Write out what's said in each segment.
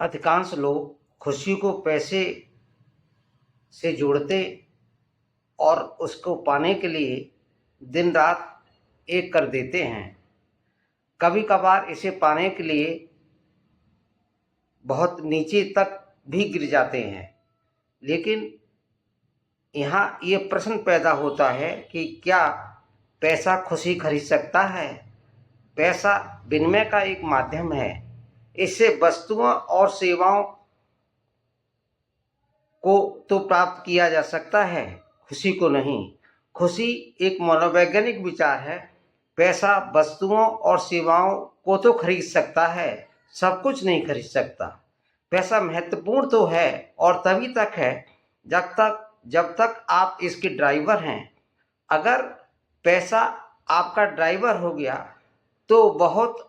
अधिकांश लोग खुशी को पैसे से जोड़ते और उसको पाने के लिए दिन रात एक कर देते हैं। कभी कभार इसे पाने के लिए बहुत नीचे तक भी गिर जाते हैं। लेकिन यहाँ ये प्रश्न पैदा होता है कि क्या पैसा खुशी खरीद सकता है? पैसा विनिमय का एक माध्यम है। इससे वस्तुओं और सेवाओं को तो प्राप्त किया जा सकता है, खुशी को नहीं। खुशी एक मनोवैज्ञानिक विचार है। पैसा वस्तुओं और सेवाओं को तो खरीद सकता है, सब कुछ नहीं खरीद सकता। पैसा महत्वपूर्ण तो है और तभी तक है जब तक आप इसके ड्राइवर हैं। अगर पैसा आपका ड्राइवर हो गया तो बहुत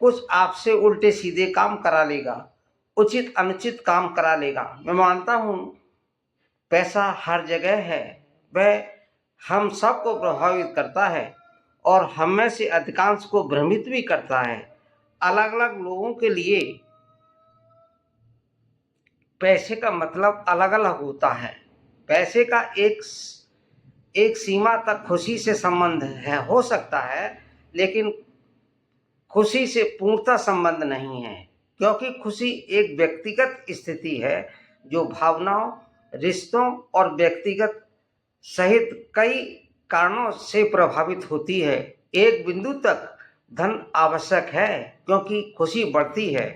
कुछ आपसे उल्टे सीधे काम करा लेगा, उचित अनुचित काम करा लेगा। मैं मानता हूँ पैसा हर जगह है, वह हम सबको प्रभावित करता है और हम में से अधिकांश को भ्रमित भी करता है। अलग अलग लोगों के लिए पैसे का मतलब अलग अलग होता है। पैसे का एक सीमा तक खुशी से संबंध है, हो सकता है, लेकिन खुशी से पूर्णतः संबंध नहीं है, क्योंकि खुशी एक व्यक्तिगत स्थिति है जो भावनाओं, रिश्तों और व्यक्तिगत सहित कई कारणों से प्रभावित होती है। एक बिंदु तक धन आवश्यक है क्योंकि खुशी बढ़ती है।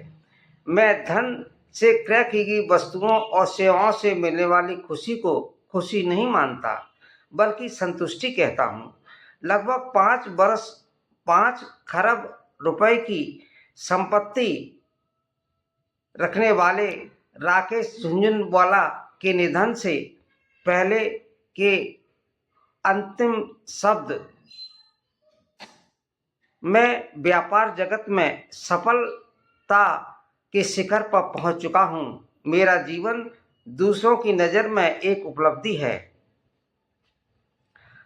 मैं धन से क्रय की गई वस्तुओं और सेवाओं से मिलने वाली खुशी को खुशी नहीं मानता, बल्कि संतुष्टि कहता हूँ। लगभग 5 खरब रुपए की संपत्ति रखने वाले राकेश झुनझुनवाला के निधन से पहले के अंतिम शब्द, मैं व्यापार जगत में सफलता के शिखर पर पहुंच चुका हूं। मेरा जीवन दूसरों की नज़र में एक उपलब्धि है।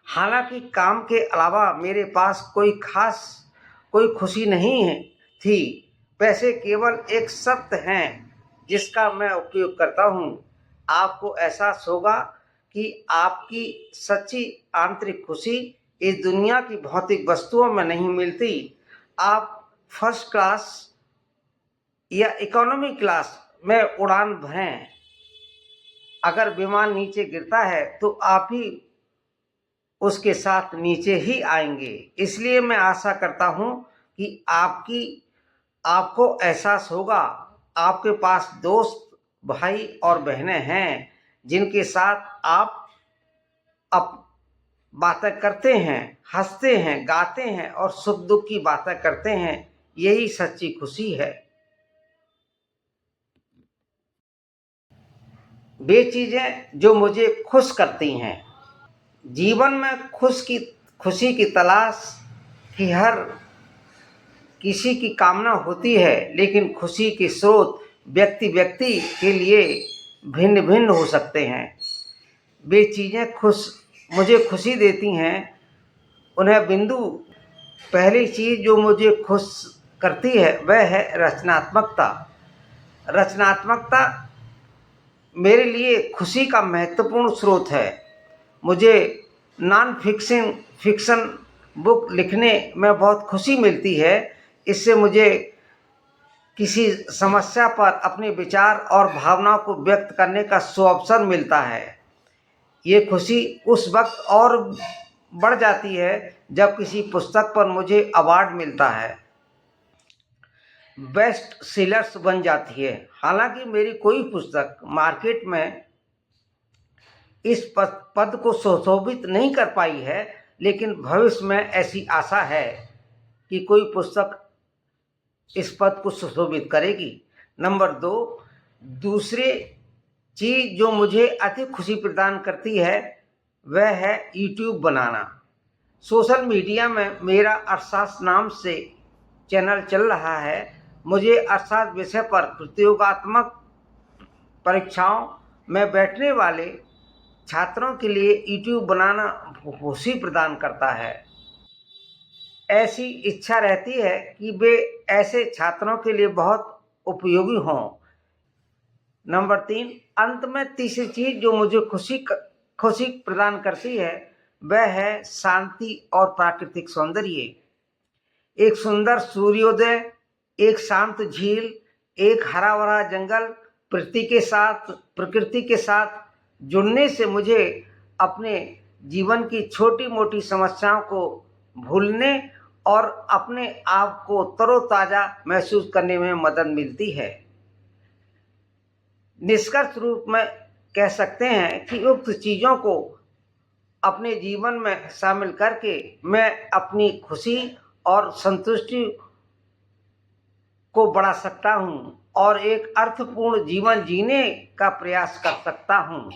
हालांकि काम के अलावा मेरे पास कोई खुशी नहीं है थी। पैसे केवल एक शब्द हैं जिसका मैं उपयोग करता हूँ। आपको एहसास होगा कि आपकी सच्ची आंतरिक खुशी इस दुनिया की भौतिक वस्तुओं में नहीं मिलती। आप फर्स्ट क्लास या इकोनॉमी क्लास में उड़ान भरें, अगर विमान नीचे गिरता है तो आप ही उसके साथ नीचे ही आएंगे। इसलिए मैं आशा करता हूं कि आपको एहसास होगा, आपके पास दोस्त, भाई और बहनें हैं जिनके साथ आप बातें करते हैं, हंसते हैं, गाते हैं और सुख दुख की बातें करते हैं। यही सच्ची खुशी है। वे चीज़ें जो मुझे खुश करती हैं। जीवन में खुशी की तलाश की हर किसी की कामना होती है, लेकिन खुशी के स्रोत व्यक्ति के लिए भिन्न भिन्न हो सकते हैं। वे चीज़ें मुझे खुशी देती हैं, उन्हें बिंदु। पहली चीज़ जो मुझे खुश करती है वह है रचनात्मकता। रचनात्मकता मेरे लिए खुशी का महत्वपूर्ण स्रोत है। मुझे फिक्शन बुक लिखने में बहुत खुशी मिलती है। इससे मुझे किसी समस्या पर अपने विचार और भावनाओं को व्यक्त करने का सुअवसर मिलता है। ये खुशी उस वक्त और बढ़ जाती है जब किसी पुस्तक पर मुझे अवार्ड मिलता है, बेस्ट सेलर्स बन जाती है। हालांकि मेरी कोई पुस्तक मार्केट में इस पद को सुशोभित नहीं कर पाई है, लेकिन भविष्य में ऐसी आशा है कि कोई पुस्तक इस पद को सुशोभित करेगी। नंबर 2, दूसरी चीज़ जो मुझे अधिक खुशी प्रदान करती है वह है यूट्यूब बनाना। सोशल मीडिया में मेरा अर्थशास्त्र नाम से चैनल चल रहा है। मुझे अर्थशास्त्र विषय पर प्रतियोगात्मक परीक्षाओं में बैठने वाले छात्रों के लिए यूट्यूब बनाना खुशी प्रदान करता है। ऐसी इच्छा रहती है कि वे ऐसे छात्रों के लिए बहुत उपयोगी हों। नंबर 3, अंत में तीसरी चीज जो मुझे खुशी प्रदान करती है वह है शांति और प्राकृतिक सौंदर्य। एक सुंदर सूर्योदय, एक शांत झील, एक हरा भरा जंगल, प्रकृति के साथ जुड़ने से मुझे अपने जीवन की छोटी मोटी समस्याओं को भूलने और अपने आप को तरोताजा महसूस करने में मदद मिलती है। निष्कर्ष रूप में कह सकते हैं कि उक्त चीजों को अपने जीवन में शामिल करके मैं अपनी खुशी और संतुष्टि को बढ़ा सकता हूं और एक अर्थपूर्ण जीवन जीने का प्रयास कर सकता हूं।